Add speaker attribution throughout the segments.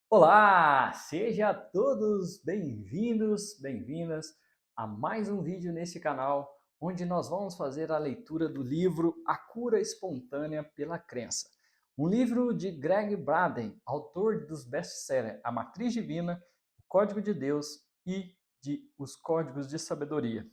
Speaker 1: Olá, sejam todos bem-vindos, bem-vindas a mais um vídeo nesse canal, onde nós vamos fazer a leitura do livro A Cura Espontânea pela Crença. Um livro de Greg Braden, autor dos best-sellers A Matriz Divina, O Código de Deus e de Os Códigos de Sabedoria.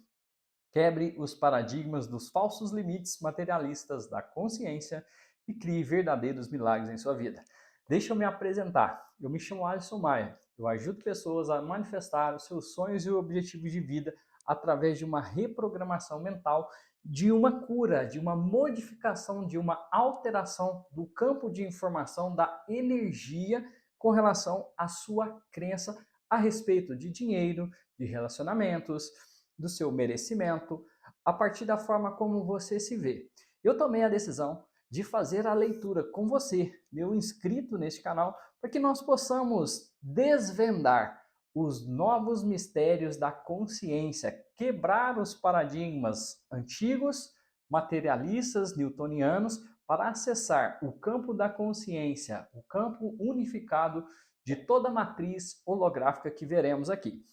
Speaker 1: Quebre os paradigmas dos falsos limites materialistas da consciência e crie verdadeiros milagres em sua vida. Deixa eu me apresentar. Eu me chamo Alisson Maia. Eu ajudo pessoas a manifestar os seus sonhos e objetivos de vida através de uma reprogramação mental, de uma cura, de uma modificação, de uma alteração do campo de informação da energia com relação à sua crença a respeito de dinheiro, de relacionamentos, do seu merecimento, a partir da forma como você se vê. Eu tomei a decisão de fazer a leitura com você, meu inscrito neste canal, para que nós possamos desvendar os novos mistérios da consciência, quebrar os paradigmas antigos, materialistas, newtonianos, para acessar o campo da consciência, o campo unificado de toda a matriz holográfica que veremos aqui.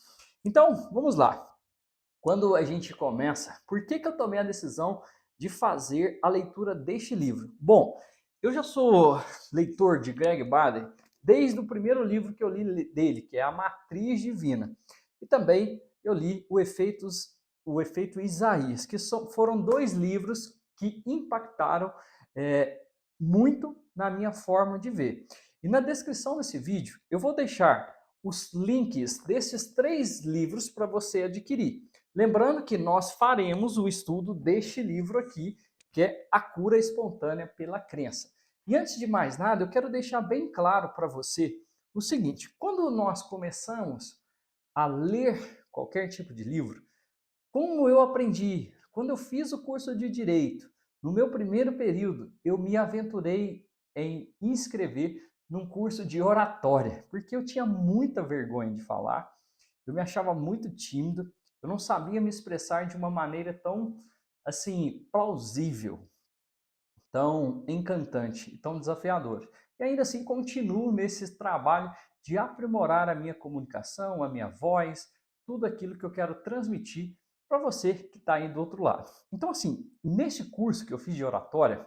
Speaker 1: Então, vamos lá. Quando a gente começa, por que eu tomei a decisão de fazer a leitura deste livro? Bom, eu já sou leitor de Greg Braden desde o primeiro livro que eu li dele, que é A Matriz Divina. E também eu li o Efeito Isaías, que foram dois livros que impactaram muito na minha forma de ver. E na descrição desse vídeo eu vou deixar os links desses três livros para você adquirir. Lembrando que nós faremos o estudo deste livro aqui, que é A Cura Espontânea pela Crença. E antes de mais nada, eu quero deixar bem claro para você o seguinte: quando nós começamos a ler qualquer tipo de livro, como eu aprendi, quando eu fiz o curso de Direito, no meu primeiro período, eu me aventurei em inscrever num curso de oratória, porque eu tinha muita vergonha de falar, eu me achava muito tímido, eu não sabia me expressar de uma maneira tão, assim, plausível, tão encantante, tão desafiadora. E ainda assim continuo nesse trabalho de aprimorar a minha comunicação, a minha voz, tudo aquilo que eu quero transmitir para você que está aí do outro lado. Então, assim, neste curso que eu fiz de oratória,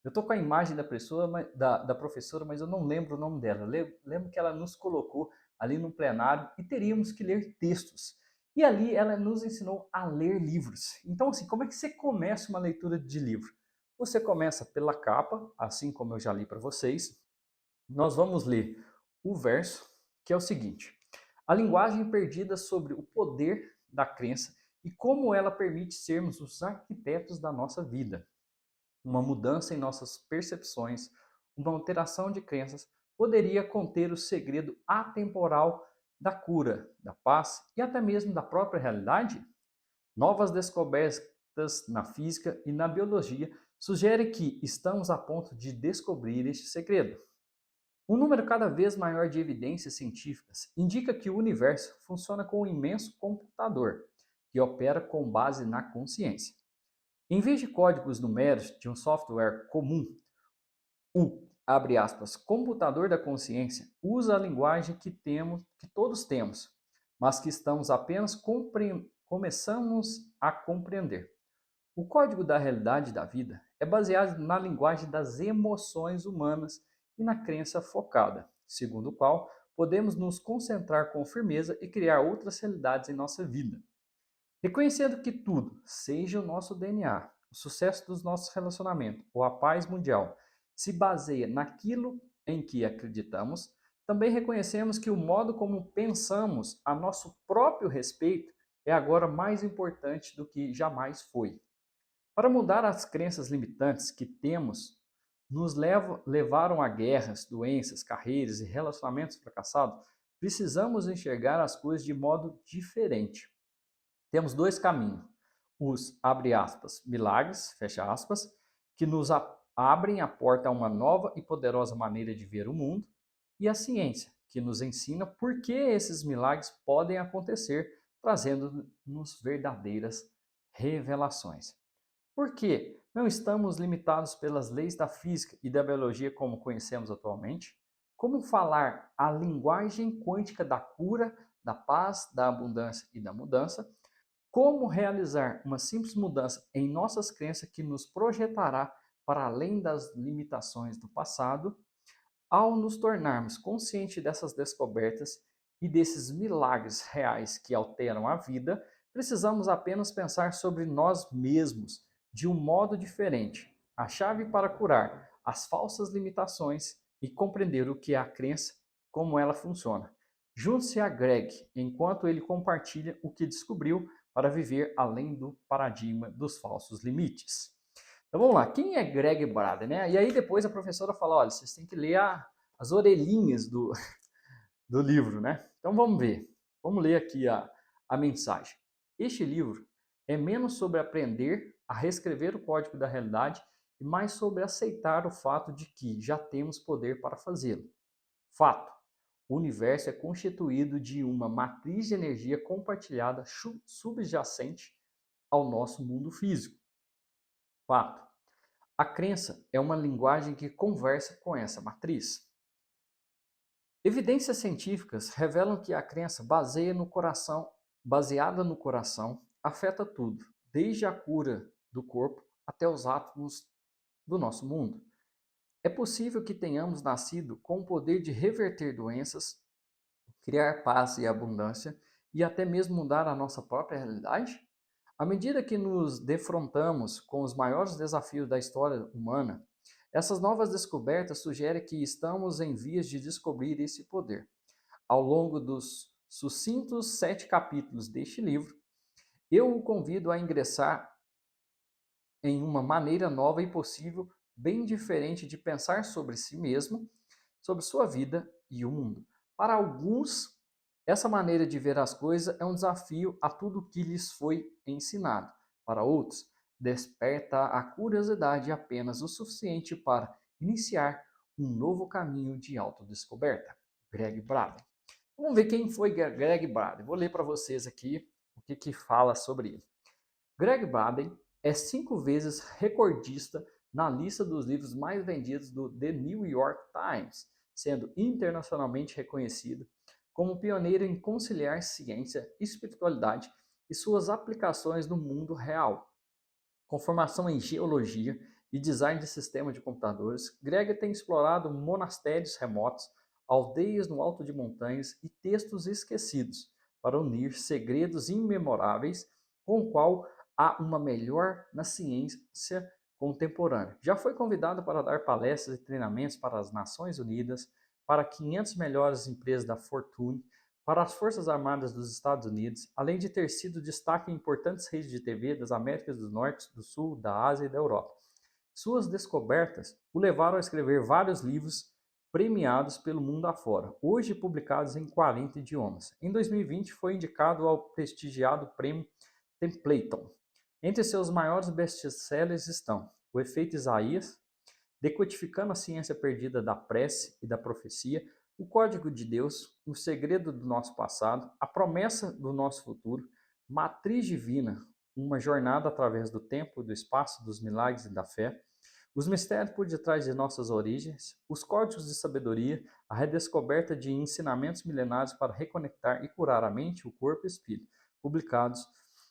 Speaker 1: eu estou com a imagem da pessoa, da professora, mas eu não lembro o nome dela. Lembro que ela nos colocou ali no plenário e teríamos que ler textos. E ali ela nos ensinou a ler livros. Então, assim, como é que você começa uma leitura de livro? Você começa pela capa, assim como eu já li para vocês. Nós vamos ler o verso, que é o seguinte: a linguagem perdida sobre o poder da crença e como ela permite sermos os arquitetos da nossa vida. Uma mudança em nossas percepções, uma alteração de crenças, poderia conter o segredo atemporal da cura, da paz e até mesmo da própria realidade? Novas descobertas na física e na biologia sugerem que estamos a ponto de descobrir este segredo. Um número cada vez maior de evidências científicas indica que o universo funciona como um imenso computador que opera com base na consciência. Em vez de códigos numéricos de um software comum, o, abre aspas, computador da consciência usa a linguagem que todos temos, mas que estamos apenas começamos a compreender. O código da realidade da vida é baseado na linguagem das emoções humanas e na crença focada, segundo o qual podemos nos concentrar com firmeza e criar outras realidades em nossa vida. Reconhecendo que tudo, seja o nosso DNA, o sucesso dos nossos relacionamentos ou a paz mundial, se baseia naquilo em que acreditamos, também reconhecemos que o modo como pensamos a nosso próprio respeito é agora mais importante do que jamais foi. Para mudar as crenças limitantes que temos, levaram a guerras, doenças, carreiras e relacionamentos fracassados, precisamos enxergar as coisas de modo diferente. Temos dois caminhos: os, abre aspas, milagres, fecha aspas, que nos abrem a porta a uma nova e poderosa maneira de ver o mundo, e a ciência, que nos ensina por que esses milagres podem acontecer, trazendo-nos verdadeiras revelações. Por quê? Não estamos limitados pelas leis da física e da biologia como conhecemos atualmente? como falar a linguagem quântica da cura, da paz, da abundância e da mudança, como realizar uma simples mudança em nossas crenças que nos projetará para além das limitações do passado, ao nos tornarmos conscientes dessas descobertas e desses milagres reais que alteram a vida, precisamos apenas pensar sobre nós mesmos de um modo diferente. A chave para curar as falsas limitações e compreender o que é a crença, como ela funciona. Junte-se a Greg enquanto ele compartilha o que descobriu para viver além do paradigma dos falsos limites. Então vamos lá, quem é Greg Braden, né? E aí depois a professora fala, olha, vocês têm que ler as orelhinhas do livro, né? Então vamos ver, vamos ler aqui a mensagem. Este livro é menos sobre aprender a reescrever o código da realidade e mais sobre aceitar o fato de que já temos poder para fazê-lo. Fato, o universo é constituído de uma matriz de energia compartilhada subjacente ao nosso mundo físico. Fato, a crença é uma linguagem que conversa com essa matriz. Evidências científicas revelam que a crença baseada no coração afeta tudo, desde a cura do corpo até os átomos do nosso mundo. É possível que tenhamos nascido com o poder de reverter doenças, criar paz e abundância e até mesmo mudar a nossa própria realidade? À medida que nos defrontamos com os maiores desafios da história humana, essas novas descobertas sugerem que estamos em vias de descobrir esse poder. Ao longo dos sucintos 7 capítulos deste livro, eu o convido a ingressar em uma maneira nova e possível, bem diferente de pensar sobre si mesmo, sobre sua vida e o mundo. Para alguns, essa maneira de ver as coisas é um desafio a tudo que lhes foi ensinado. Para outros, desperta a curiosidade apenas o suficiente para iniciar um novo caminho de autodescoberta. Greg Braden. Vamos ver quem foi Greg Braden. Vou ler para vocês aqui o que fala sobre ele. Greg Braden é 5 vezes recordista na lista dos livros mais vendidos do The New York Times, sendo internacionalmente reconhecido como pioneiro em conciliar ciência, espiritualidade e suas aplicações no mundo real. Com formação em geologia e design de sistemas de computadores, Greg tem explorado monastérios remotos, aldeias no alto de montanhas e textos esquecidos para unir segredos imemoráveis com o qual há uma melhor na ciência contemporânea. Já foi convidado para dar palestras e treinamentos para as Nações Unidas, para 500 melhores empresas da Fortune, para as Forças Armadas dos Estados Unidos, além de ter sido destaque em importantes redes de TV das Américas do Norte, do Sul, da Ásia e da Europa. Suas descobertas o levaram a escrever vários livros premiados pelo mundo afora, hoje publicados em 40 idiomas. Em 2020, foi indicado ao prestigiado Prêmio Templeton. Entre seus maiores best-sellers estão O Efeito Isaías, Decodificando a Ciência Perdida da Prece e da Profecia, O Código de Deus, O Segredo do Nosso Passado, A Promessa do Nosso Futuro, Matriz Divina, Uma Jornada através do Tempo, do Espaço, dos Milagres e da Fé, Os Mistérios por Detrás de Nossas Origens, Os Códigos de Sabedoria, A Redescoberta de Ensinamentos Milenários para Reconectar e Curar a Mente, o Corpo e o Espírito, publicados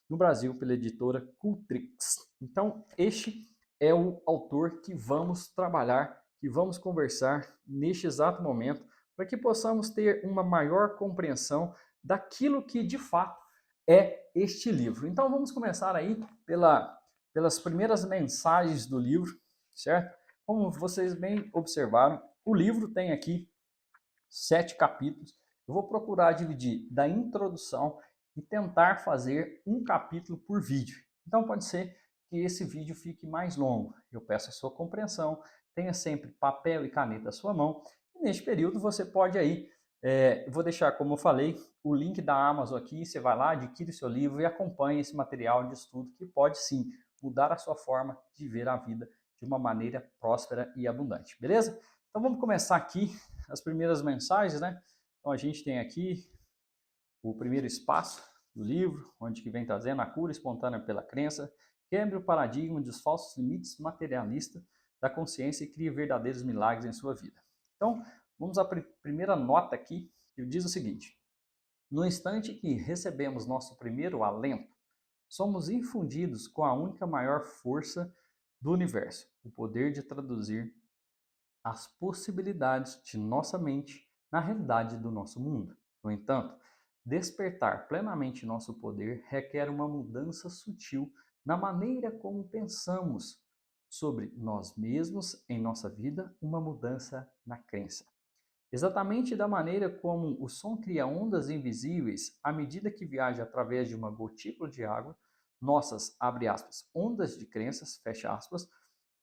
Speaker 1: no Brasil pela editora Cultrix. Então, este é o autor que vamos trabalhar, que vamos conversar neste exato momento, para que possamos ter uma maior compreensão daquilo que de fato é este livro. Então vamos começar aí pelas primeiras mensagens do livro, certo? Como vocês bem observaram, o livro tem aqui 7 capítulos. Eu vou procurar dividir da introdução e tentar fazer um capítulo por vídeo. Então pode ser que esse vídeo fique mais longo. Eu peço a sua compreensão, tenha sempre papel e caneta à sua mão. E neste período você pode aí, vou deixar, como eu falei, o link da Amazon aqui, você vai lá, adquire seu livro e acompanhe esse material de estudo que pode sim mudar a sua forma de ver a vida de uma maneira próspera e abundante, beleza? Então vamos começar aqui as primeiras mensagens, né? Então a gente tem aqui o primeiro espaço do livro, onde que vem trazendo a cura espontânea pela crença, quebre o paradigma dos falsos limites materialistas da consciência e crie verdadeiros milagres em sua vida. Então, vamos à primeira nota aqui, que diz o seguinte: no instante que recebemos nosso primeiro alento, somos infundidos com a única maior força do universo, o poder de traduzir as possibilidades de nossa mente na realidade do nosso mundo. No entanto, despertar plenamente nosso poder requer uma mudança sutil na maneira como pensamos sobre nós mesmos em nossa vida, uma mudança na crença. Exatamente da maneira como o som cria ondas invisíveis à medida que viaja através de uma gotícula de água, nossas, abre aspas, ondas de crenças, fecha aspas,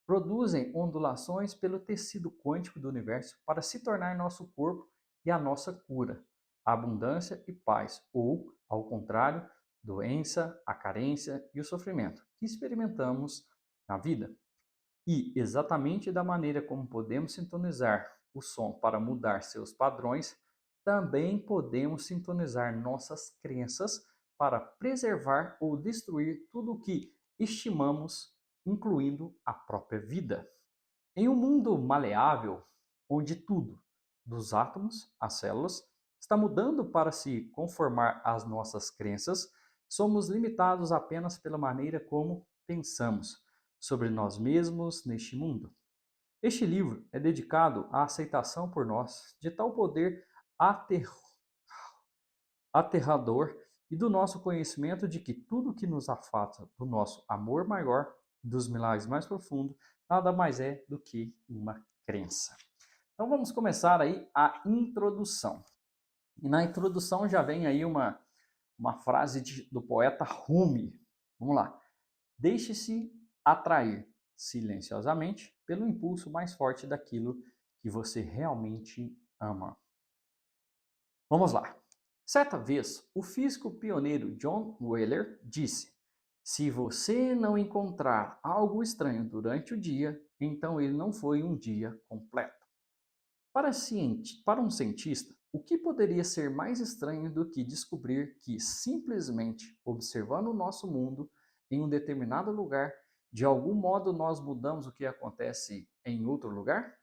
Speaker 1: produzem ondulações pelo tecido quântico do universo para se tornar nosso corpo e a nossa cura, abundância e paz, ou, ao contrário, doença, a carência e o sofrimento que experimentamos na vida. E exatamente da maneira como podemos sintonizar o som para mudar seus padrões, também podemos sintonizar nossas crenças para preservar ou destruir tudo o que estimamos, incluindo a própria vida. Em um mundo maleável, onde tudo, dos átomos às células, está mudando para se conformar às nossas crenças, somos limitados apenas pela maneira como pensamos sobre nós mesmos neste mundo. Este livro é dedicado à aceitação por nós de tal poder aterrador e do nosso conhecimento de que tudo que nos afasta do nosso amor maior, dos milagres mais profundos, nada mais é do que uma crença. Então vamos começar aí a introdução. E na introdução já vem aí uma frase do poeta Rumi. Vamos lá. Deixe-se atrair silenciosamente pelo impulso mais forte daquilo que você realmente ama. Vamos lá. Certa vez, o físico pioneiro John Wheeler disse: se você não encontrar algo estranho durante o dia, então ele não foi um dia completo. Para um cientista, o que poderia ser mais estranho do que descobrir que, simplesmente observando o nosso mundo em um determinado lugar, de algum modo nós mudamos o que acontece em outro lugar?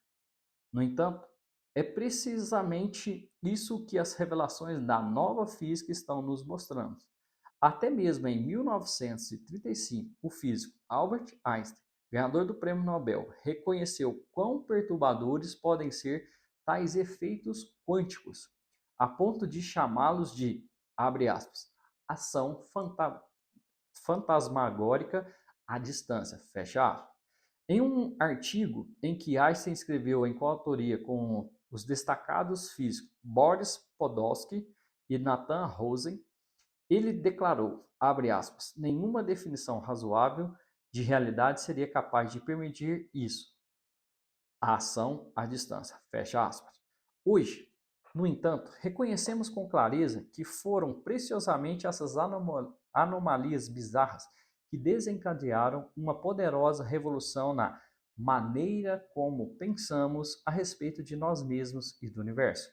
Speaker 1: No entanto, é precisamente isso que as revelações da nova física estão nos mostrando. Até mesmo em 1935, o físico Albert Einstein, ganhador do Prêmio Nobel, reconheceu quão perturbadores podem ser tais efeitos quânticos, a ponto de chamá-los de, abre aspas, ação fantasmagórica à distância, fecha aspas. Em um artigo em que Einstein escreveu em coautoria com os destacados físicos Boris Podolsky e Nathan Rosen, ele declarou, abre aspas, nenhuma definição razoável de realidade seria capaz de permitir isso, a ação à distância, fecha aspas. Hoje, no entanto, reconhecemos com clareza que foram preciosamente essas anomalias bizarras que desencadearam uma poderosa revolução na maneira como pensamos a respeito de nós mesmos e do universo.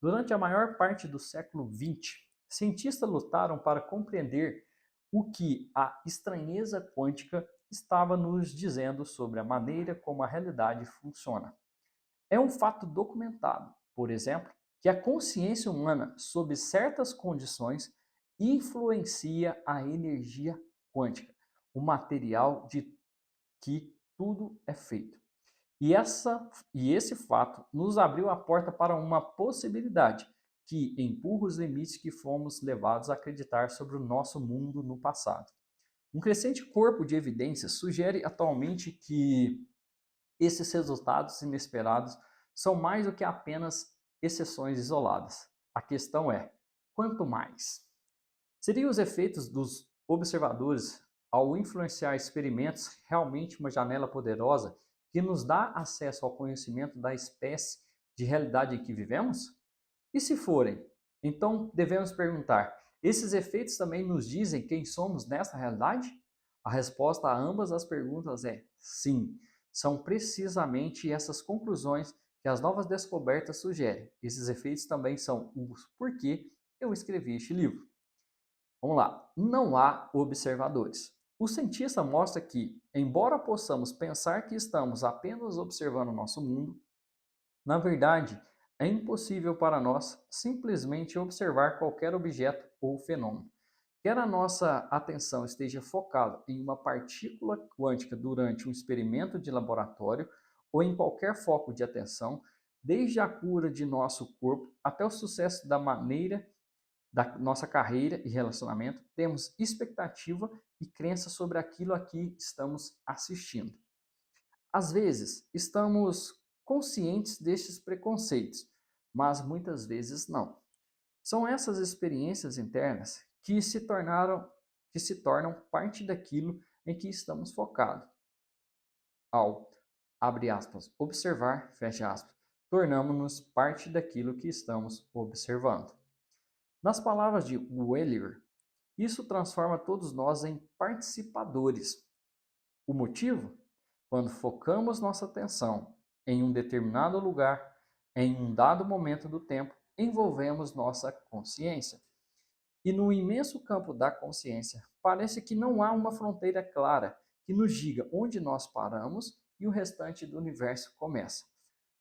Speaker 1: Durante a maior parte do século XX, cientistas lutaram para compreender o que a estranheza quântica estava nos dizendo sobre a maneira como a realidade funciona. É um fato documentado, por exemplo, que a consciência humana, sob certas condições, influencia a energia quântica, o material de que tudo é feito. E esse fato nos abriu a porta para uma possibilidade que empurra os limites que fomos levados a acreditar sobre o nosso mundo no passado. Um crescente corpo de evidências sugere atualmente que esses resultados inesperados são mais do que apenas exceções isoladas. A questão é, quanto mais? Seriam os efeitos dos observadores ao influenciar experimentos realmente uma janela poderosa que nos dá acesso ao conhecimento da espécie de realidade em que vivemos? E se forem, então devemos perguntar: esses efeitos também nos dizem quem somos nessa realidade? A resposta a ambas as perguntas é sim. São precisamente essas conclusões que as novas descobertas sugerem. Esses efeitos também são os porquê eu escrevi este livro. Vamos lá. Não há observadores. O cientista mostra que, embora possamos pensar que estamos apenas observando o nosso mundo, na verdade, é impossível para nós simplesmente observar qualquer objeto ou fenômeno. Quer a nossa atenção esteja focada em uma partícula quântica durante um experimento de laboratório ou em qualquer foco de atenção, desde a cura de nosso corpo até o sucesso da nossa carreira e relacionamento, temos expectativa e crença sobre aquilo a que estamos assistindo. Às vezes, estamos conscientes destes preconceitos, mas muitas vezes não. São essas experiências internas que se tornam parte daquilo em que estamos focados. Ao, abre aspas, observar, fecha aspas, tornamos-nos parte daquilo que estamos observando. Nas palavras de Wheeler, isso transforma todos nós em participadores. O motivo? Quando focamos nossa atenção em um determinado lugar, em um dado momento do tempo, envolvemos nossa consciência. E no imenso campo da consciência, parece que não há uma fronteira clara que nos diga onde nós paramos e o restante do universo começa.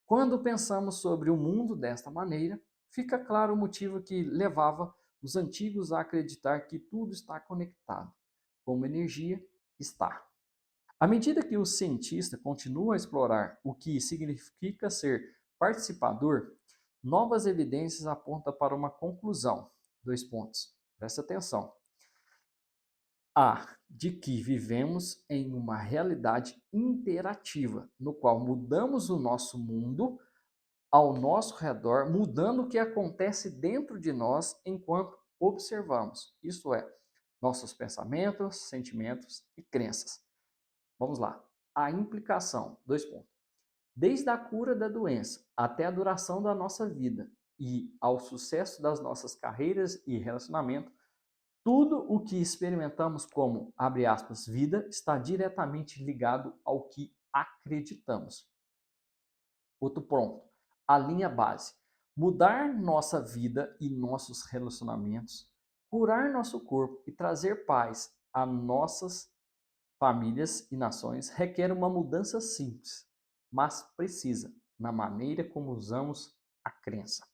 Speaker 1: Quando pensamos sobre o mundo desta maneira, fica claro o motivo que levava os antigos a acreditar que tudo está conectado, como energia está. À medida que o cientista continua a explorar o que significa ser participador, novas evidências apontam para uma conclusão. Dois pontos. Presta atenção. A de que vivemos em uma realidade interativa, no qual mudamos o nosso mundo ao nosso redor, mudando o que acontece dentro de nós enquanto observamos. Isto é, nossos pensamentos, sentimentos e crenças. Vamos lá. A implicação. Dois pontos. Desde a cura da doença até a duração da nossa vida e ao sucesso das nossas carreiras e relacionamento, tudo o que experimentamos como, abre aspas, vida está diretamente ligado ao que acreditamos. Outro ponto, a linha base. Mudar nossa vida e nossos relacionamentos, curar nosso corpo e trazer paz a nossas famílias e nações requer uma mudança simples, mas precisa, na maneira como usamos a crença.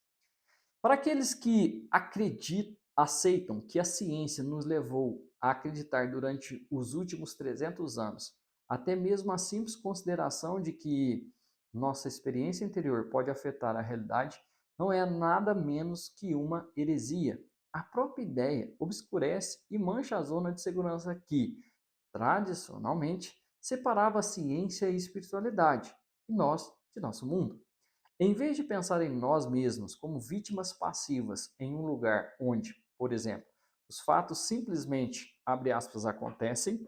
Speaker 1: Para aqueles que aceitam que a ciência nos levou a acreditar durante os últimos 300 anos, até mesmo a simples consideração de que nossa experiência interior pode afetar a realidade, não é nada menos que uma heresia. A própria ideia obscurece e mancha a zona de segurança que, tradicionalmente, separava a ciência e espiritualidade, e nós de nosso mundo. Em vez de pensar em nós mesmos como vítimas passivas em um lugar onde, por exemplo, os fatos simplesmente, abre aspas, acontecem,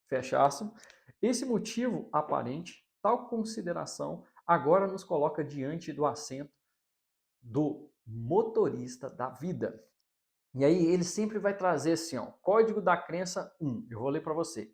Speaker 1: fecha aspas, esse motivo aparente, tal consideração, agora nos coloca diante do assento do motorista da vida. E aí ele sempre vai trazer assim, ó, código da crença 1. Eu vou ler para você.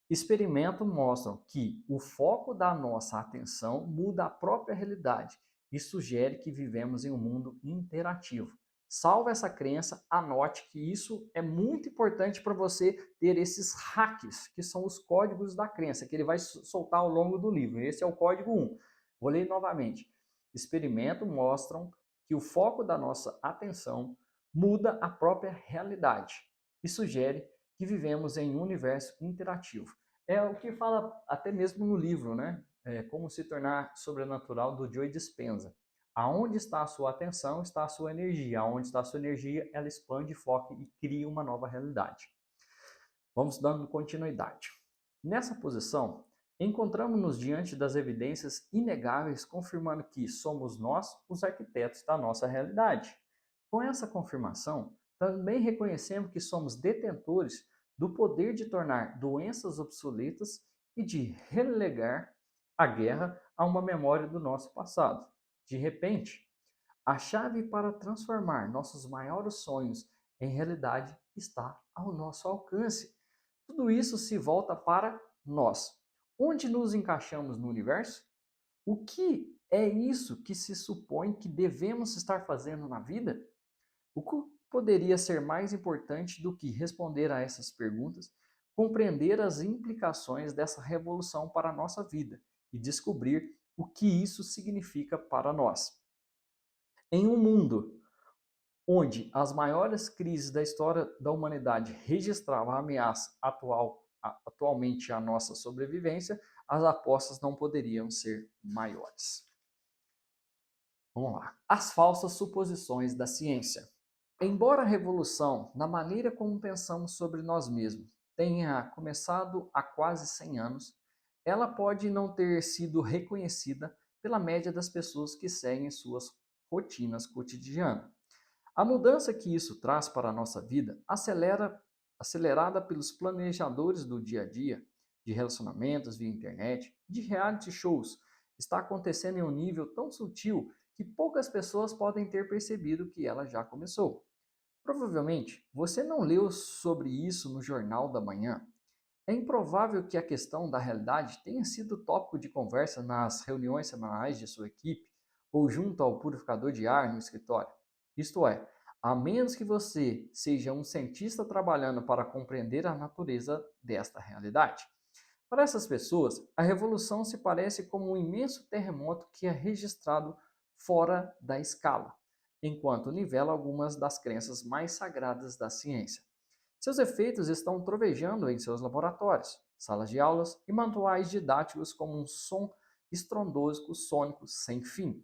Speaker 1: Experimentos mostram que o foco da nossa atenção muda a própria realidade e sugere que vivemos em um mundo interativo. Salve essa crença, anote que isso é muito importante para você ter esses hacks, que são os códigos da crença, que ele vai soltar ao longo do livro. Esse é o código 1. Vou ler novamente. Experimentos mostram que o foco da nossa atenção muda a própria realidade e sugere que vivemos em um universo interativo. É o que fala até mesmo no livro, né? Como se tornar sobrenatural, do Joe Dispenza. Aonde está a sua atenção, está a sua energia. Aonde está a sua energia, ela expande, foca e cria uma nova realidade. Vamos dando continuidade. Nessa posição, encontramos-nos diante das evidências inegáveis confirmando que somos nós os arquitetos da nossa realidade. Com essa confirmação, também reconhecemos que somos detentores do poder de tornar doenças obsoletas e de relegar a guerra a uma memória do nosso passado. De repente, a chave para transformar nossos maiores sonhos em realidade está ao nosso alcance. Tudo isso se volta para nós. Onde nos encaixamos no universo? O que é isso que se supõe que devemos estar fazendo na vida? O que poderia ser mais importante do que responder a essas perguntas, compreender as implicações dessa revolução para a nossa vida e descobrir o que isso significa para nós? Em um mundo onde as maiores crises da história da humanidade registravam a ameaça atualmente à nossa sobrevivência, as apostas não poderiam ser maiores. Vamos lá. As falsas suposições da ciência. Embora a revolução na maneira como pensamos sobre nós mesmos tenha começado há quase 100 anos, ela pode não ter sido reconhecida pela média das pessoas que seguem suas rotinas cotidianas. A mudança que isso traz para a nossa vida, acelerada pelos planejadores do dia a dia, de relacionamentos via internet, de reality shows, está acontecendo em um nível tão sutil que poucas pessoas podem ter percebido que ela já começou. Provavelmente, você não leu sobre isso no Jornal da Manhã. É improvável que a questão da realidade tenha sido tópico de conversa nas reuniões semanais de sua equipe ou junto ao purificador de ar no escritório. Isto é, a menos que você seja um cientista trabalhando para compreender a natureza desta realidade. Para essas pessoas, a revolução se parece como um imenso terremoto que é registrado fora da escala, enquanto nivela algumas das crenças mais sagradas da ciência. Seus efeitos estão trovejando em seus laboratórios, salas de aulas e manuais didáticos como um som estrondoso sônico sem fim.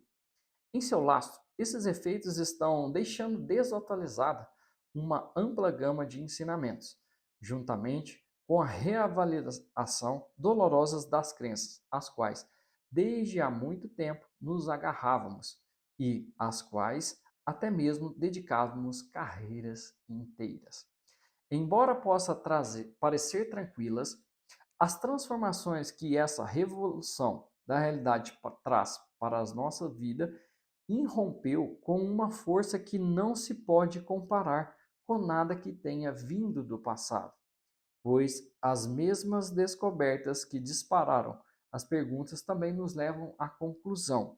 Speaker 1: Em seu lastro, esses efeitos estão deixando desatualizada uma ampla gama de ensinamentos, juntamente com a reavaliação dolorosa das crenças, às quais, desde há muito tempo, nos agarrávamos e às quais até mesmo dedicávamos carreiras inteiras. Embora possa parecer tranquilas, as transformações que essa revolução da realidade traz para a nossa vida irrompeu com uma força que não se pode comparar com nada que tenha vindo do passado, pois as mesmas descobertas que dispararam as perguntas também nos levam à conclusão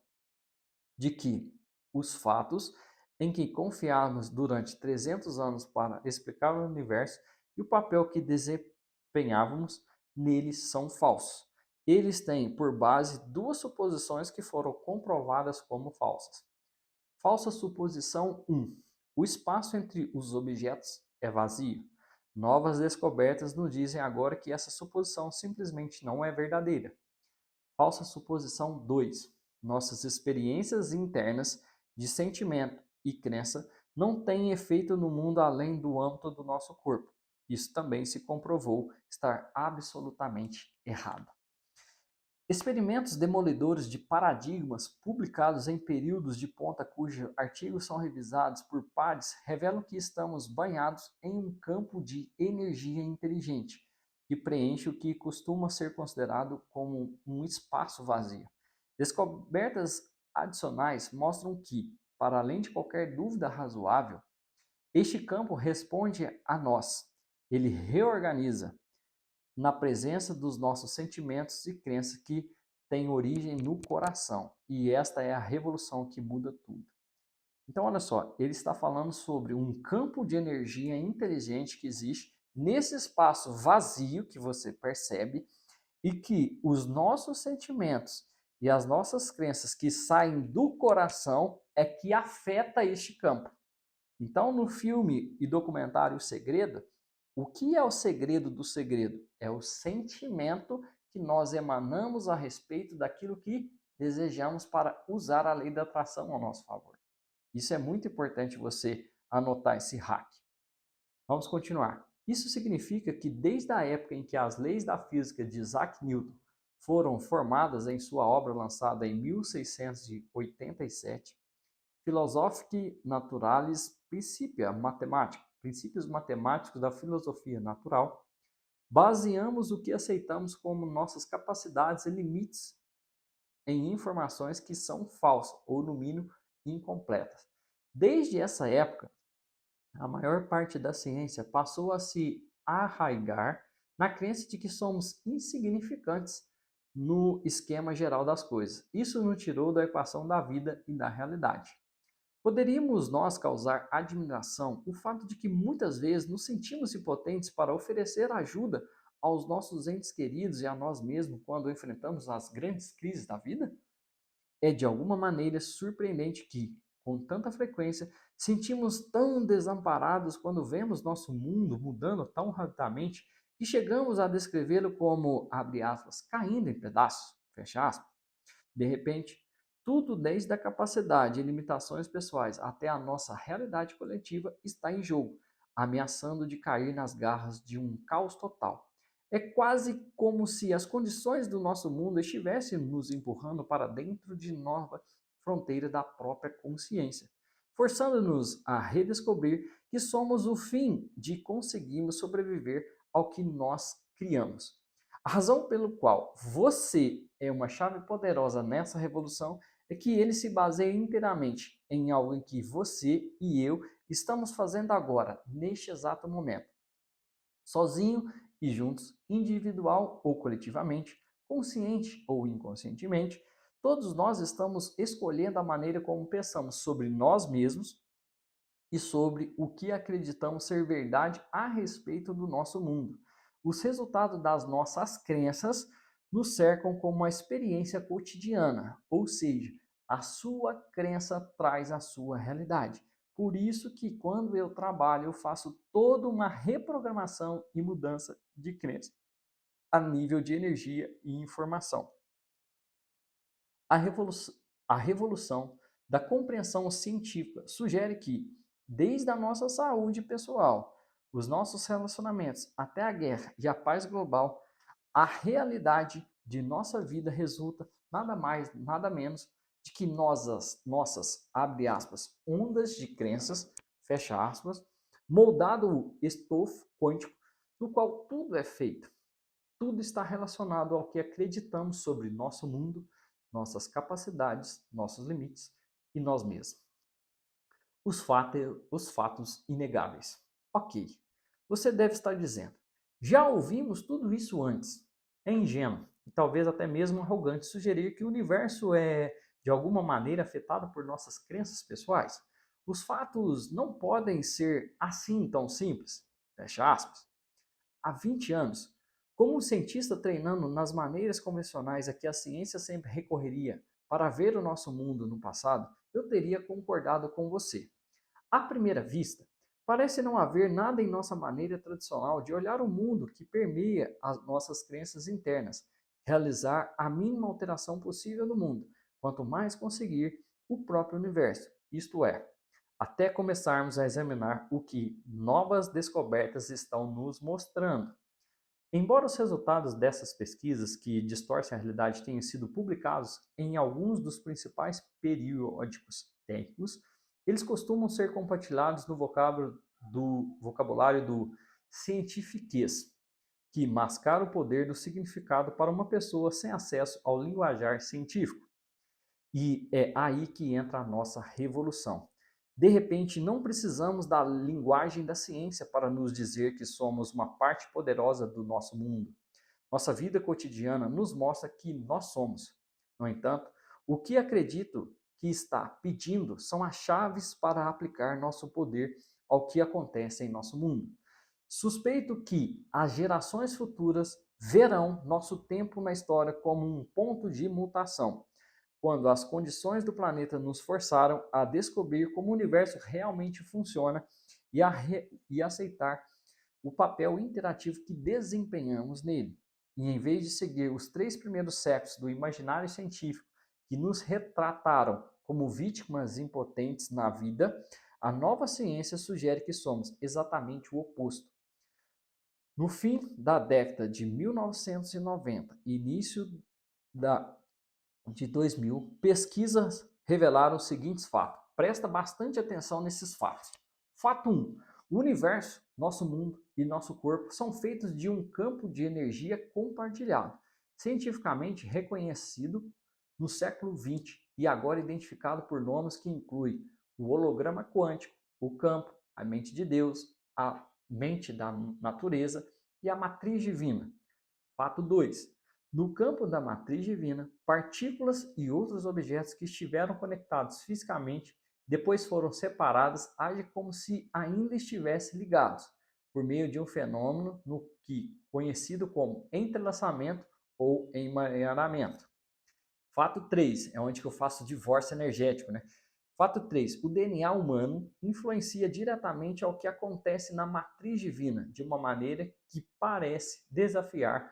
Speaker 1: de que os fatos em que confiamos durante 300 anos para explicar o universo e o papel que desempenhávamos neles são falsos. Eles têm por base duas suposições que foram comprovadas como falsas. Falsa suposição 1. O espaço entre os objetos é vazio. Novas descobertas nos dizem agora que essa suposição simplesmente não é verdadeira. Falsa suposição 2. Nossas experiências internas de sentimento e crença não têm efeito no mundo além do âmbito do nosso corpo. Isso também se comprovou estar absolutamente errado. Experimentos demolidores de paradigmas publicados em períodos de ponta cujos artigos são revisados por pares revelam que estamos banhados em um campo de energia inteligente que preenche o que costuma ser considerado como um espaço vazio. Descobertas adicionais mostram que, para além de qualquer dúvida razoável, este campo responde a nós. Ele reorganiza na presença dos nossos sentimentos e crenças que têm origem no coração. E esta é a revolução que muda tudo. Então, olha só, ele está falando sobre um campo de energia inteligente que existe nesse espaço vazio que você percebe e que os nossos sentimentos e as nossas crenças que saem do coração é que afeta este campo. Então, no filme e documentário O Segredo, o que é o segredo do segredo? É o sentimento que nós emanamos a respeito daquilo que desejamos para usar a lei da atração ao nosso favor. Isso é muito importante você anotar esse hack. Vamos continuar. Isso significa que desde a época em que as leis da física de Isaac Newton foram formadas em sua obra lançada em 1687, Philosophiae Naturalis Principia Mathematica, princípios matemáticos da filosofia natural, baseamos o que aceitamos como nossas capacidades e limites em informações que são falsas ou, no mínimo, incompletas. Desde essa época, a maior parte da ciência passou a se arraigar na crença de que somos insignificantes no esquema geral das coisas. Isso nos tirou da equação da vida e da realidade. Poderíamos nós causar admiração o fato de que muitas vezes nos sentimos impotentes para oferecer ajuda aos nossos entes queridos e a nós mesmos quando enfrentamos as grandes crises da vida? É de alguma maneira surpreendente que, com tanta frequência, sentimos tão desamparados quando vemos nosso mundo mudando tão rapidamente que chegamos a descrevê-lo como, abre aspas, caindo em pedaços, fecha aspas. De repente, tudo desde a capacidade e limitações pessoais até a nossa realidade coletiva está em jogo, ameaçando de cair nas garras de um caos total. É quase como se as condições do nosso mundo estivessem nos empurrando para dentro de nova fronteira da própria consciência, forçando-nos a redescobrir que somos o fim de conseguirmos sobreviver ao que nós criamos. A razão pelo qual você é uma chave poderosa nessa revolução é que ele se baseia inteiramente em algo em que você e eu estamos fazendo agora, neste exato momento. Sozinho e juntos, individual ou coletivamente, consciente ou inconscientemente, todos nós estamos escolhendo a maneira como pensamos sobre nós mesmos e sobre o que acreditamos ser verdade a respeito do nosso mundo. Os resultados das nossas crenças nos cercam como uma experiência cotidiana, ou seja, a sua crença traz a sua realidade. Por isso que quando eu trabalho, eu faço toda uma reprogramação e mudança de crença a nível de energia e informação. A revolução da compreensão científica sugere que, desde a nossa saúde pessoal, os nossos relacionamentos, até a guerra e a paz global, a realidade de nossa vida resulta nada mais, nada menos de que nossas, abre aspas, ondas de crenças, fecha aspas, moldado o estofo quântico do qual tudo é feito. Tudo está relacionado ao que acreditamos sobre nosso mundo, nossas capacidades, nossos limites e nós mesmos. Os fatos inegáveis. Ok, você deve estar dizendo, já ouvimos tudo isso antes. É ingênuo e talvez até mesmo arrogante sugerir que o universo é, de alguma maneira, afetado por nossas crenças pessoais. Os fatos não podem ser assim tão simples. Fecha aspas. Há 20 anos, como um cientista treinando nas maneiras convencionais a que a ciência sempre recorreria para ver o nosso mundo no passado, eu teria concordado com você. À primeira vista, parece não haver nada em nossa maneira tradicional de olhar o mundo que permeia as nossas crenças internas, realizar a mínima alteração possível no mundo, quanto mais conseguir o próprio universo, isto é, até começarmos a examinar o que novas descobertas estão nos mostrando. Embora os resultados dessas pesquisas que distorcem a realidade tenham sido publicados em alguns dos principais periódicos técnicos, eles costumam ser compartilhados no vocabulário do cientifiquez, que mascara o poder do significado para uma pessoa sem acesso ao linguajar científico. E é aí que entra a nossa revolução. De repente, não precisamos da linguagem da ciência para nos dizer que somos uma parte poderosa do nosso mundo. Nossa vida cotidiana nos mostra que nós somos. No entanto, o que acredito que está pedindo são as chaves para aplicar nosso poder ao que acontece em nosso mundo. Suspeito que as gerações futuras verão nosso tempo na história como um ponto de mutação, quando as condições do planeta nos forçaram a descobrir como o universo realmente funciona e aceitar o papel interativo que desempenhamos nele. E em vez de seguir os 3 primeiros séculos do imaginário científico que nos retrataram como vítimas impotentes na vida, a nova ciência sugere que somos exatamente o oposto. No fim da década de 1990 e início de 2000, pesquisas revelaram os seguintes fatos. Presta bastante atenção nesses fatos. Fato 1. O universo, nosso mundo e nosso corpo são feitos de um campo de energia compartilhado, cientificamente reconhecido no século XX e agora identificado por nomes que incluem o holograma quântico, o campo, a mente de Deus, a mente da natureza e a matriz divina. Fato 2. No campo da matriz divina, partículas e outros objetos que estiveram conectados fisicamente depois foram separados, agem como se ainda estivessem ligados, por meio de um fenômeno no que conhecido como entrelaçamento ou emaranhamento. Fato 3, é onde que eu faço o divórcio energético, né? Fato 3. O DNA humano influencia diretamente ao que acontece na matriz divina, de uma maneira que parece desafiar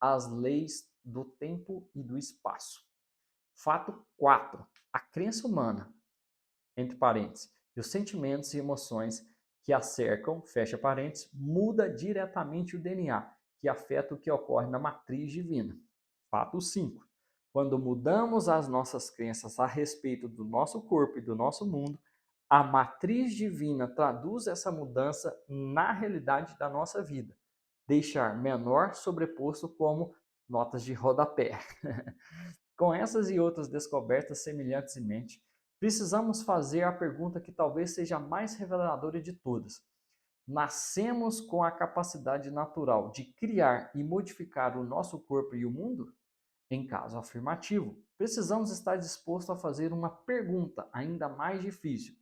Speaker 1: as leis do tempo e do espaço. Fato 4. A crença humana, entre parênteses, e os sentimentos e emoções que a cercam, fecha parênteses, muda diretamente o DNA, que afeta o que ocorre na matriz divina. Fato 5. Quando mudamos as nossas crenças a respeito do nosso corpo e do nosso mundo, a matriz divina traduz essa mudança na realidade da nossa vida. Deixar menor sobreposto como notas de rodapé. Com essas e outras descobertas semelhantes em mente, precisamos fazer a pergunta que talvez seja a mais reveladora de todas. Nascemos com a capacidade natural de criar e modificar o nosso corpo e o mundo? Em caso afirmativo, precisamos estar dispostos a fazer uma pergunta ainda mais difícil.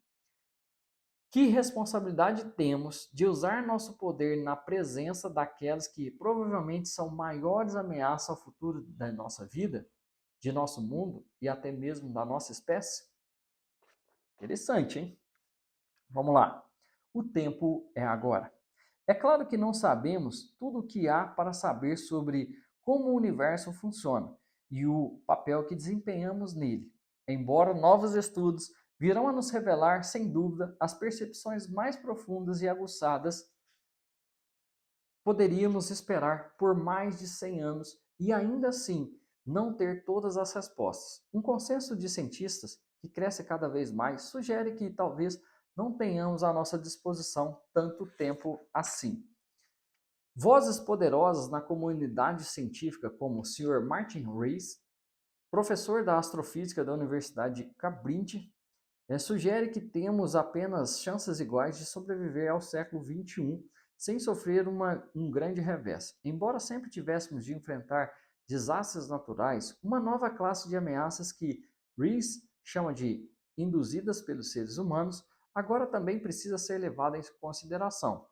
Speaker 1: Que responsabilidade temos de usar nosso poder na presença daquelas que provavelmente são maiores ameaças ao futuro da nossa vida, de nosso mundo e até mesmo da nossa espécie? Interessante, hein? Vamos lá. O tempo é agora. É claro que não sabemos tudo o que há para saber sobre como o universo funciona e o papel que desempenhamos nele, embora novos estudos virão a nos revelar, sem dúvida, as percepções mais profundas e aguçadas. Poderíamos esperar por mais de 100 anos e ainda assim não ter todas as respostas. Um consenso de cientistas, que cresce cada vez mais, sugere que talvez não tenhamos à nossa disposição tanto tempo assim. Vozes poderosas na comunidade científica, como o Sr. Martin Rees, professor da astrofísica da Universidade de Cambridge, sugere que temos apenas chances iguais de sobreviver ao século XXI sem sofrer um grande revés. Embora sempre tivéssemos de enfrentar desastres naturais, uma nova classe de ameaças que Rees chama de induzidas pelos seres humanos, agora também precisa ser levada em consideração.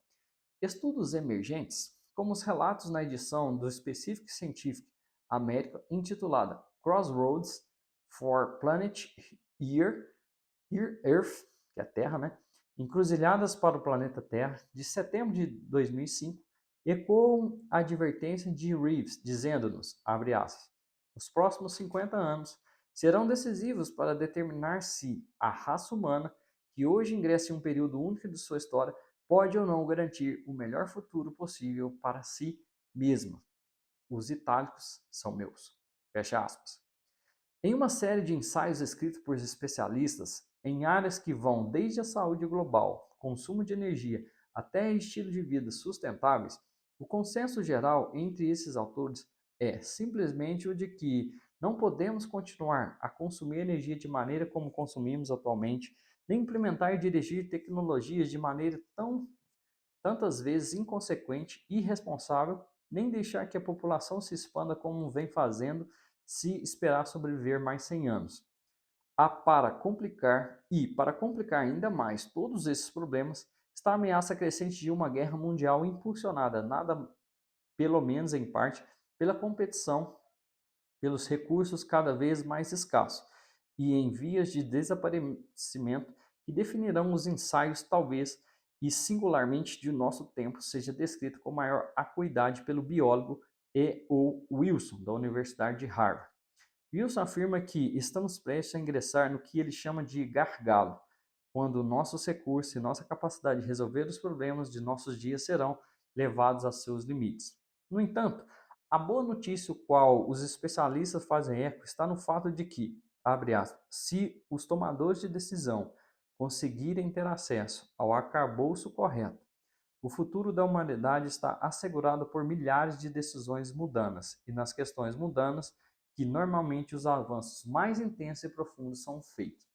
Speaker 1: Estudos emergentes, como os relatos na edição do Specific Scientific American intitulada Crossroads for Planet Earth, que é a Terra, né? Encruzilhadas para o planeta Terra, de setembro de 2005, ecoam a advertência de Reeves, dizendo-nos, abre aspas, os próximos 50 anos serão decisivos para determinar se a raça humana, que hoje ingressa em um período único de sua história, pode ou não garantir o melhor futuro possível para si mesma. Os itálicos são meus. Fecha aspas. Em uma série de ensaios escritos por especialistas em áreas que vão desde a saúde global, consumo de energia, até estilo de vida sustentáveis, o consenso geral entre esses autores é simplesmente o de que não podemos continuar a consumir energia de maneira como consumimos atualmente, nem implementar e dirigir tecnologias de maneira tantas vezes inconsequente e irresponsável, nem deixar que a população se expanda como vem fazendo se esperar sobreviver mais 100 anos. Para complicar ainda mais todos esses problemas, está a ameaça crescente de uma guerra mundial impulsionada, nada pelo menos em parte, pela competição pelos recursos cada vez mais escassos e em vias de desaparecimento que definirão os ensaios talvez e singularmente de nosso tempo seja descrito com maior acuidade pelo biólogo E.O. Wilson, da Universidade de Harvard. Wilson afirma que estamos prestes a ingressar no que ele chama de gargalo, quando nossos recursos e nossa capacidade de resolver os problemas de nossos dias serão levados a seus limites. No entanto, a boa notícia, o qual os especialistas fazem eco, está no fato de que, abre aspas, se os tomadores de decisão conseguirem ter acesso ao arcabouço correto, o futuro da humanidade está assegurado por milhares de decisões mundanas, e nas questões mundanas que normalmente os avanços mais intensos e profundos são feitos.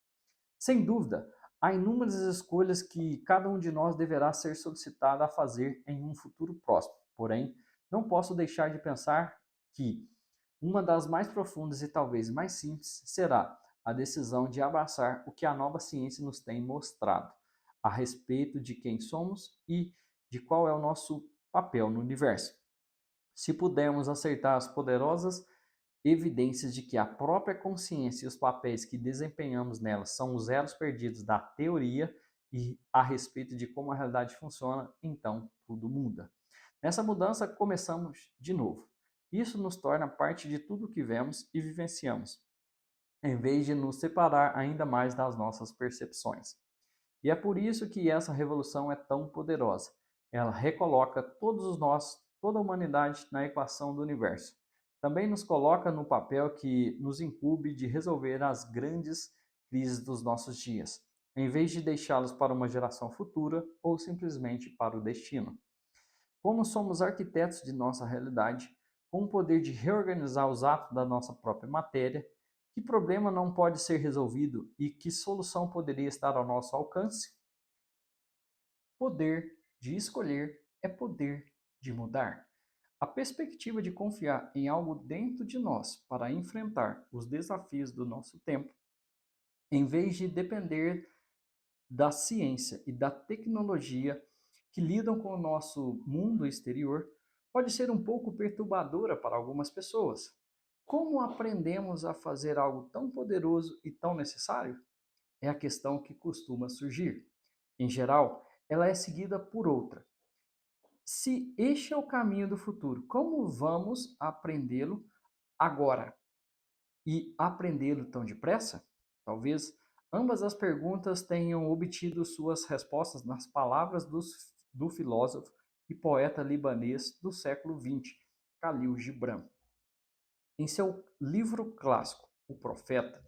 Speaker 1: Sem dúvida, há inúmeras escolhas que cada um de nós deverá ser solicitado a fazer em um futuro próximo. Porém, não posso deixar de pensar que uma das mais profundas e talvez mais simples será a decisão de abraçar o que a nova ciência nos tem mostrado a respeito de quem somos e de qual é o nosso papel no universo. Se pudermos aceitar as poderosas evidências de que a própria consciência e os papéis que desempenhamos nela são os elos perdidos da teoria e a respeito de como a realidade funciona, então tudo muda. Nessa mudança, começamos de novo. Isso nos torna parte de tudo que vemos e vivenciamos, em vez de nos separar ainda mais das nossas percepções. E é por isso que essa revolução é tão poderosa. Ela recoloca todos nós, toda a humanidade na equação do universo. Também nos coloca no papel que nos incumbe de resolver as grandes crises dos nossos dias, em vez de deixá-los para uma geração futura ou simplesmente para o destino. Como somos arquitetos de nossa realidade, com o poder de reorganizar os atos da nossa própria matéria, que problema não pode ser resolvido e que solução poderia estar ao nosso alcance? Poder de escolher é poder de mudar. A perspectiva de confiar em algo dentro de nós para enfrentar os desafios do nosso tempo, em vez de depender da ciência e da tecnologia que lidam com o nosso mundo exterior, pode ser um pouco perturbadora para algumas pessoas. Como aprendemos a fazer algo tão poderoso e tão necessário? É a questão que costuma surgir. Em geral, ela é seguida por outra. Se este é o caminho do futuro, como vamos aprendê-lo agora? E aprendê-lo tão depressa? Talvez ambas as perguntas tenham obtido suas respostas nas palavras do filósofo e poeta libanês do século XX, Khalil Gibran. Em seu livro clássico, O Profeta,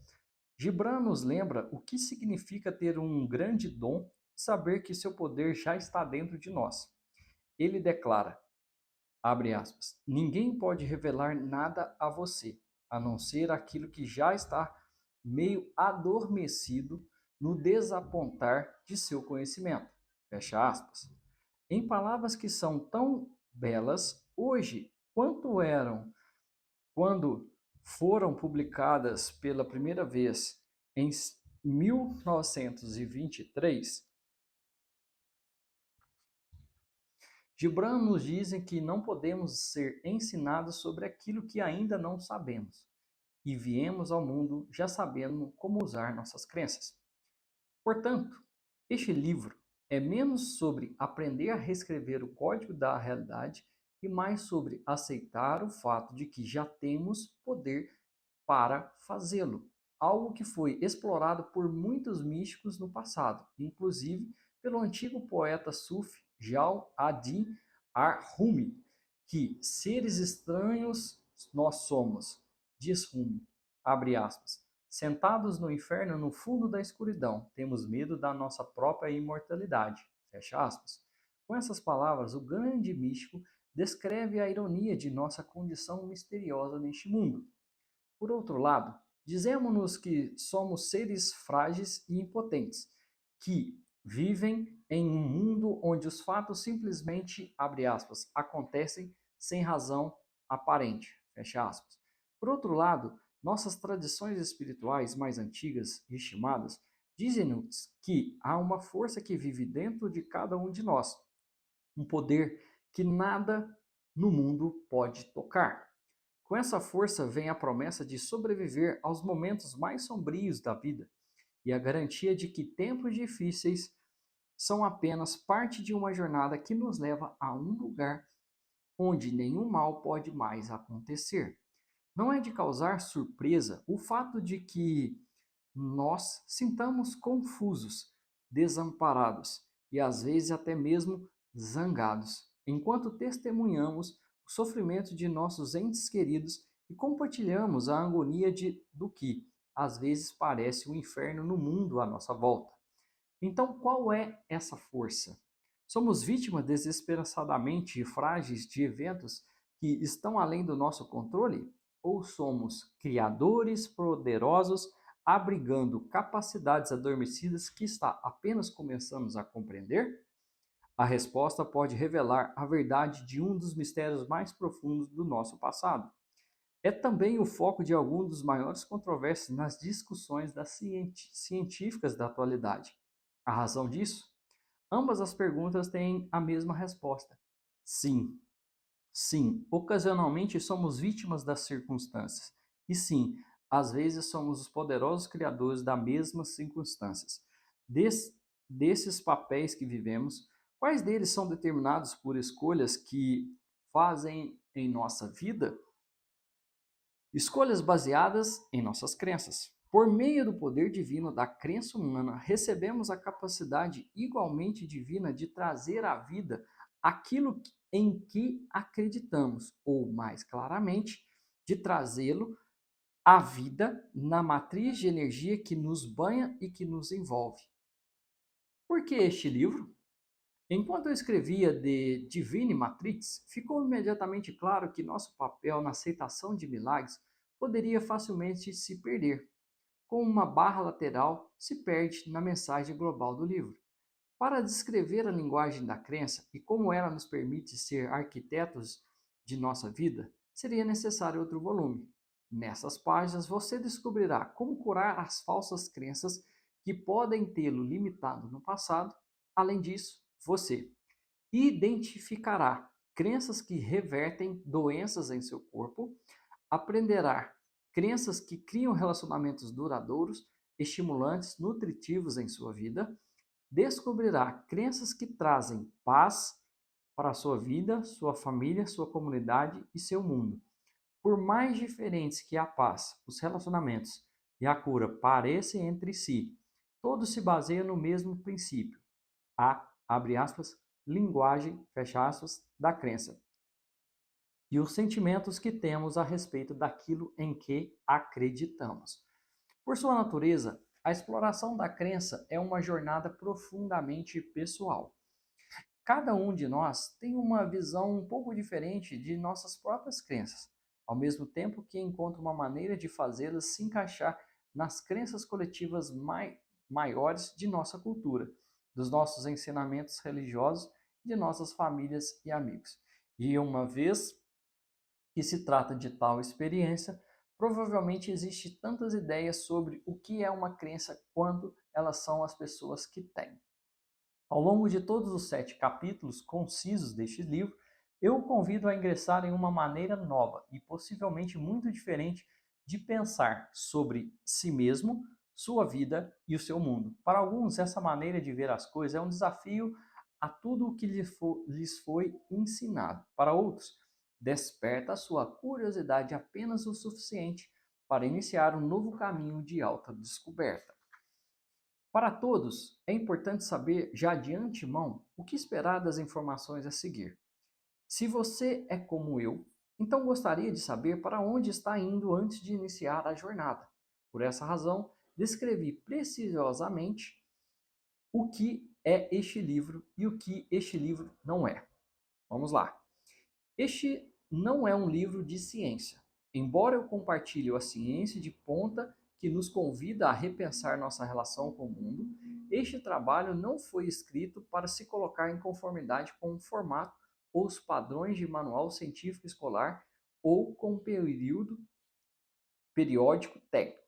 Speaker 1: Gibran nos lembra o que significa ter um grande dom e saber que seu poder já está dentro de nós. Ele declara, abre aspas, ninguém pode revelar nada a você, a não ser aquilo que já está meio adormecido no desapontar de seu conhecimento. Fecha aspas. Em palavras que são tão belas hoje quanto eram quando foram publicadas pela primeira vez em 1923, Gibran nos dizem que não podemos ser ensinados sobre aquilo que ainda não sabemos e viemos ao mundo já sabendo como usar nossas crenças. Portanto, este livro é menos sobre aprender a reescrever o código da realidade e mais sobre aceitar o fato de que já temos poder para fazê-lo, algo que foi explorado por muitos místicos no passado, inclusive pelo antigo poeta sufi Jal ad-Din ar-Rumi, que seres estranhos nós somos, diz Rumi, abre aspas, sentados no inferno no fundo da escuridão, temos medo da nossa própria imortalidade, fecha aspas. Com essas palavras, o grande místico descreve a ironia de nossa condição misteriosa neste mundo. Por outro lado, dizemos-nos que somos seres frágeis e impotentes, que vivem em um mundo onde os fatos simplesmente, abre aspas, acontecem sem razão aparente, fecha aspas. Por outro lado, nossas tradições espirituais mais antigas e estimadas dizem-nos que há uma força que vive dentro de cada um de nós, um poder que nada no mundo pode tocar. Com essa força vem a promessa de sobreviver aos momentos mais sombrios da vida e a garantia de que tempos difíceis são apenas parte de uma jornada que nos leva a um lugar onde nenhum mal pode mais acontecer. Não é de causar surpresa o fato de que nós sintamos confusos, desamparados e às vezes até mesmo zangados, enquanto testemunhamos o sofrimento de nossos entes queridos e compartilhamos a agonia do que, às vezes, parece um inferno no mundo à nossa volta. Então, qual é essa força? Somos vítimas desesperadamente frágeis de eventos que estão além do nosso controle? Ou somos criadores poderosos abrigando capacidades adormecidas que está apenas começamos a compreender? A resposta pode revelar a verdade de um dos mistérios mais profundos do nosso passado. É também o foco de alguns dos maiores controvérsias nas discussões científicas da atualidade. A razão disso? Ambas as perguntas têm a mesma resposta. Sim. Sim, ocasionalmente somos vítimas das circunstâncias E sim, às vezes somos os poderosos criadores das mesmas circunstâncias. Des, desses papéis que vivemos, quais deles são determinados por escolhas que fazem em nossa vida? Escolhas baseadas em nossas crenças. Por meio do poder divino da crença humana, recebemos a capacidade igualmente divina de trazer à vida aquilo em que acreditamos, ou mais claramente, de trazê-lo à vida na matriz de energia que nos banha e que nos envolve. Por que este livro? Enquanto eu escrevia The Divine Matrix, ficou imediatamente claro que nosso papel na aceitação de milagres poderia facilmente se perder, como uma barra lateral se perde na mensagem global do livro. Para descrever a linguagem da crença e como ela nos permite ser arquitetos de nossa vida, seria necessário outro volume. Nessas páginas você descobrirá como curar as falsas crenças que podem tê-lo limitado no passado. Além disso, você identificará crenças que revertem doenças em seu corpo, aprenderá crenças que criam relacionamentos duradouros, estimulantes, nutritivos em sua vida, descobrirá crenças que trazem paz para a sua vida, sua família, sua comunidade e seu mundo. Por mais diferentes que a paz, os relacionamentos e a cura pareçam entre si, todos se baseiam no mesmo princípio, a, abre aspas, linguagem, fecha aspas, da crença. E os sentimentos que temos a respeito daquilo em que acreditamos. Por sua natureza, a exploração da crença é uma jornada profundamente pessoal. Cada um de nós tem uma visão um pouco diferente de nossas próprias crenças, ao mesmo tempo que encontra uma maneira de fazê-las se encaixar nas crenças coletivas maiores de nossa cultura, dos nossos ensinamentos religiosos, de nossas famílias e amigos. E uma vez que se trata de tal experiência, provavelmente existe tantas ideias sobre o que é uma crença quanto elas são as pessoas que têm. Ao longo de todos os 7 capítulos concisos deste livro, eu o convido a ingressar em uma maneira nova e possivelmente muito diferente de pensar sobre si mesmo, sua vida e o seu mundo. Para alguns, essa maneira de ver as coisas é um desafio a tudo o que lhes foi ensinado. Para outros, desperta a sua curiosidade apenas o suficiente para iniciar um novo caminho de autodescoberta. Para todos, é importante saber já de antemão o que esperar das informações a seguir. Se você é como eu, então gostaria de saber para onde está indo antes de iniciar a jornada. Por essa razão, descrevi precisamente o que é este livro e o que este livro não é. Vamos lá. Este não é um livro de ciência. Embora eu compartilhe a ciência de ponta que nos convida a repensar nossa relação com o mundo, este trabalho não foi escrito para se colocar em conformidade com o formato ou os padrões de manual científico escolar ou com o periódico técnico.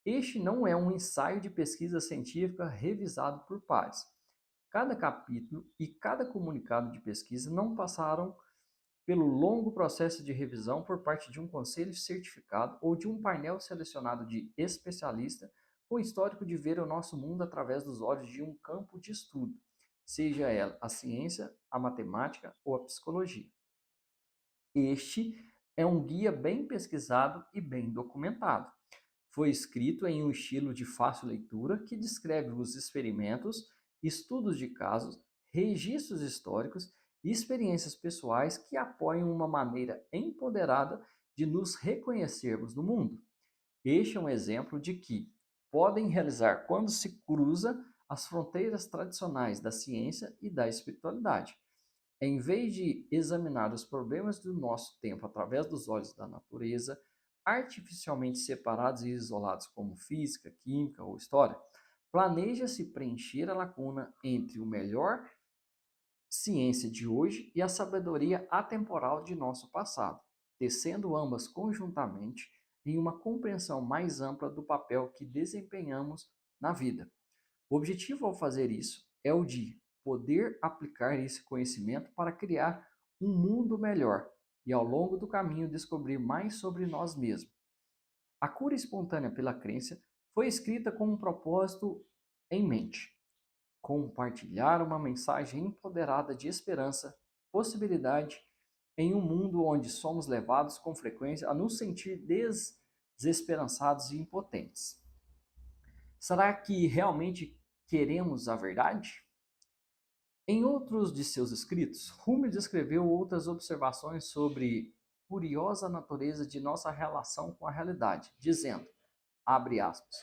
Speaker 1: Este não é um ensaio de pesquisa científica revisado por pares. Cada capítulo e cada comunicado de pesquisa não passaram pelo longo processo de revisão por parte de um conselho certificado ou de um painel selecionado de especialistas com histórico de ver o nosso mundo através dos olhos de um campo de estudo, seja ela a ciência, a matemática ou a psicologia. Este é um guia bem pesquisado e bem documentado. Foi escrito em um estilo de fácil leitura que descreve os experimentos, estudos de casos, registros históricos e experiências pessoais que apoiam uma maneira empoderada de nos reconhecermos no mundo. Este é um exemplo de que podem realizar quando se cruza as fronteiras tradicionais da ciência e da espiritualidade. Em vez de examinar os problemas do nosso tempo através dos olhos da natureza, artificialmente separados e isolados como física, química ou história, planeja-se preencher a lacuna entre o melhor ciência de hoje e a sabedoria atemporal de nosso passado, tecendo ambas conjuntamente em uma compreensão mais ampla do papel que desempenhamos na vida. O objetivo ao fazer isso é o de poder aplicar esse conhecimento para criar um mundo melhor e ao longo do caminho descobrir mais sobre nós mesmos. A cura espontânea pela crença foi escrita com um propósito em mente: compartilhar uma mensagem empoderada de esperança, possibilidade, em um mundo onde somos levados com frequência a nos sentir desesperançados e impotentes. Será que realmente queremos a verdade? Em outros de seus escritos, Rumi descreveu outras observações sobre curiosa natureza de nossa relação com a realidade, dizendo, abre aspas,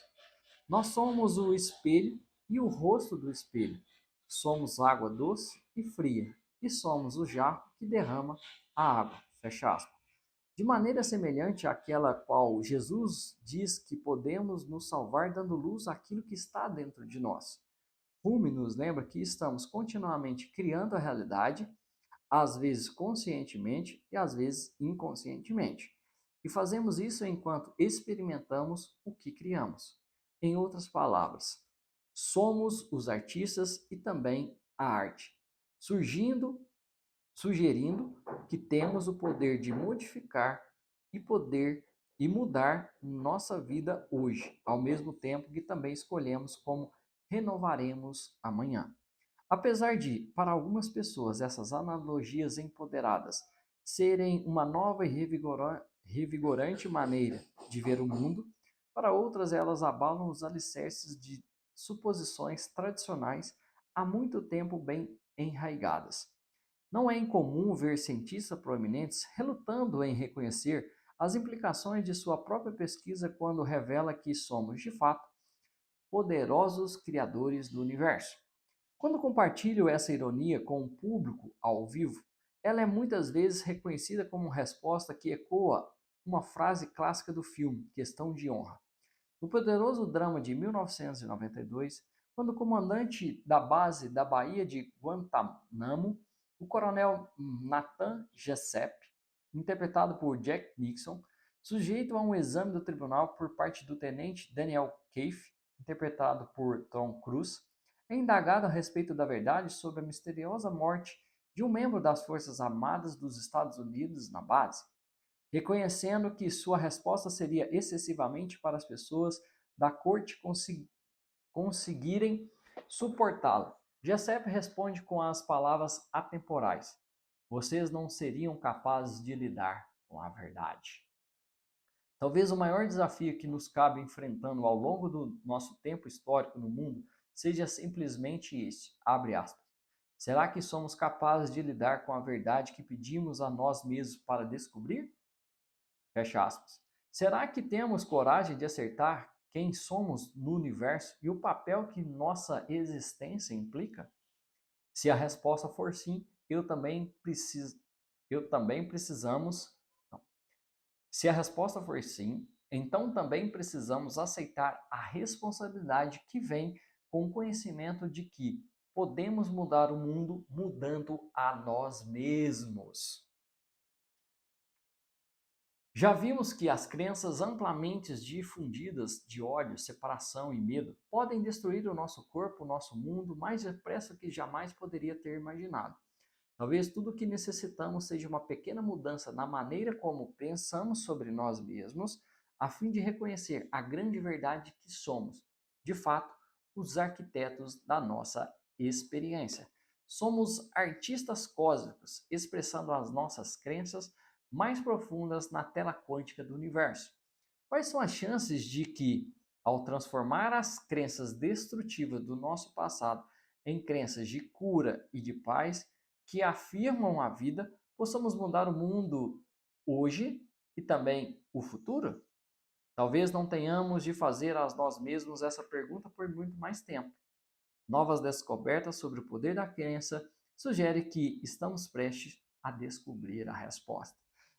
Speaker 1: nós somos o espelho e o rosto do espelho. Somos água doce e fria, e somos o jarro que derrama a água. Fecha aspas. De maneira semelhante àquela qual Jesus diz que podemos nos salvar dando luz àquilo que está dentro de nós. Rumi nos lembra que estamos continuamente criando a realidade, às vezes conscientemente e às vezes inconscientemente. E fazemos isso enquanto experimentamos o que criamos. Em outras palavras, somos os artistas e também a arte, sugerindo que temos o poder de modificar e mudar nossa vida hoje, ao mesmo tempo que também escolhemos como renovaremos amanhã. Apesar de, para algumas pessoas, essas analogias empoderadas serem uma nova e revigorante maneira de ver o mundo, para outras elas abalam os alicerces de suposições tradicionais há muito tempo bem enraigadas. Não é incomum ver cientistas proeminentes relutando em reconhecer as implicações de sua própria pesquisa quando revela que somos, de fato, poderosos criadores do universo. Quando compartilho essa ironia com o público ao vivo, ela é muitas vezes reconhecida como resposta que ecoa uma frase clássica do filme Questão de Honra. No poderoso drama de 1992, quando o comandante da base da Baía de Guantánamo, o coronel Nathan Jessup, interpretado por Jack Nixon, sujeito a um exame do tribunal por parte do tenente Daniel Kaif, interpretado por Tom Cruise, é indagado a respeito da verdade sobre a misteriosa morte de um membro das Forças Armadas dos Estados Unidos na base, reconhecendo que sua resposta seria excessivamente para as pessoas da corte conseguirem suportá-la. Giuseppe responde com as palavras atemporais: vocês não seriam capazes de lidar com a verdade. Talvez o maior desafio que nos cabe enfrentando ao longo do nosso tempo histórico no mundo seja simplesmente este, abre aspas. Será que somos capazes de lidar com a verdade que pedimos a nós mesmos para descobrir? Fecha aspas. Será que temos coragem de acertar quem somos no universo e o papel que nossa existência implica? Se a resposta for sim, precisamos. Não. Se a resposta for sim, então também precisamos aceitar a responsabilidade que vem com o conhecimento de que podemos mudar o mundo mudando a nós mesmos. Já vimos que as crenças amplamente difundidas de ódio, separação e medo podem destruir o nosso corpo, o nosso mundo, mais depressa que jamais poderia ter imaginado. Talvez tudo o que necessitamos seja uma pequena mudança na maneira como pensamos sobre nós mesmos, a fim de reconhecer a grande verdade que somos, de fato, os arquitetos da nossa experiência. Somos artistas cósmicos, expressando as nossas crenças mais profundas na tela quântica do universo. Quais são as chances de que, ao transformar as crenças destrutivas do nosso passado em crenças de cura e de paz que afirmam a vida, possamos mudar o mundo hoje e também o futuro? Talvez não tenhamos de fazer a nós mesmos essa pergunta por muito mais tempo. Novas descobertas sobre o poder da crença sugerem que estamos prestes a descobrir a resposta.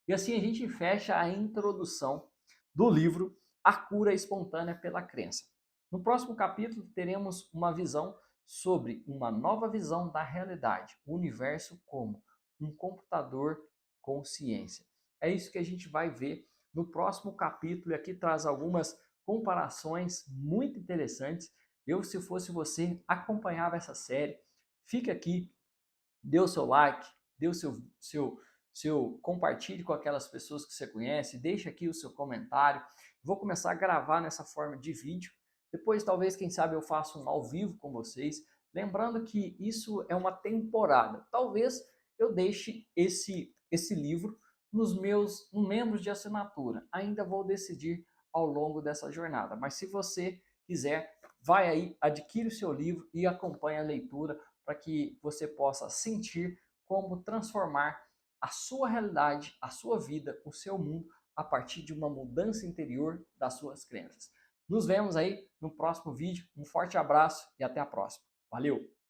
Speaker 1: E assim a gente fecha a introdução do livro A Cura Espontânea pela Crença. No próximo capítulo teremos uma visão sobre uma nova visão da realidade, o universo como um computador consciência. É isso que a gente vai ver no próximo capítulo e aqui traz algumas comparações muito interessantes. Eu, se fosse você, acompanhava essa série. Fica aqui, dê o seu like, dê o seu compartilhe com aquelas pessoas que você conhece, deixe aqui o seu comentário. Vou começar a gravar nessa forma de vídeo. Depois, talvez, quem sabe, eu faça um ao vivo com vocês. Lembrando que isso é uma temporada. Talvez eu deixe esse livro nos meus membros de assinatura. Ainda vou decidir ao longo dessa jornada. Mas se você quiser, vai aí, adquire o seu livro e acompanhe a leitura para que você possa sentir como transformar a sua realidade, a sua vida, o seu mundo a partir de uma mudança interior das suas crenças. Nos vemos aí no próximo vídeo. Um forte abraço e até a próxima. Valeu!